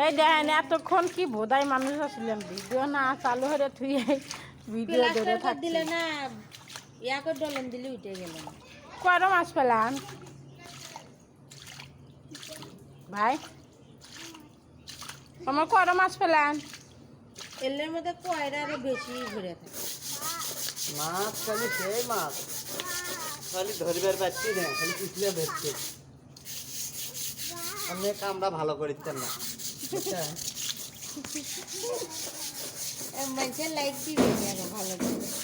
এই দেখেন এতক্ষণ কি বোধাই মানুষ আসলাম ভিডিও না চালু হয়ে থুই ভিডিও ধরে দিলে না ইয়াকে ডলন দিলে উঠে গেল কয়টা মাছ পেলাম ভাই আমার কয়টা মাছ পেলাম এলের মধ্যে কয়রা আরো বেশি ঘুরে থাকে মাছ খালি সেই মাছ খালি ধরিবার পাচ্ছি না খালি পিছলে ধরছে আমি কামটা ভালো করিতেন না মানুষের লাইক দিবে আরো ভালো করে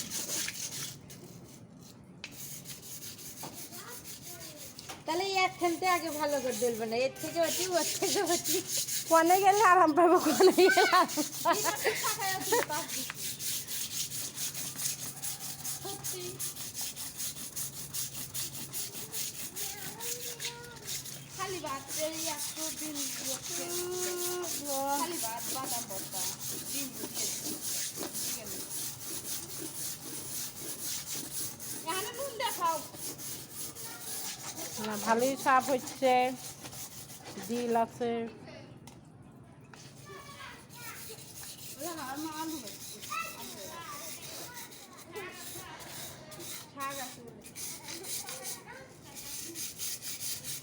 তাহলে একখানতে আগে ভালো করে দিলবে না এর থেকে অতি ওর থেকে অতি কোনে গেলে আরাম পাবো কোনে গেলে খালি ভাত একশো দিন খালি ভাত বাদাম ভর্তা ডিম এখানে নুন দেখাও না ভালোই সাপ হচ্ছে দিল আছে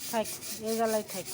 থাক এই গেলাই থাক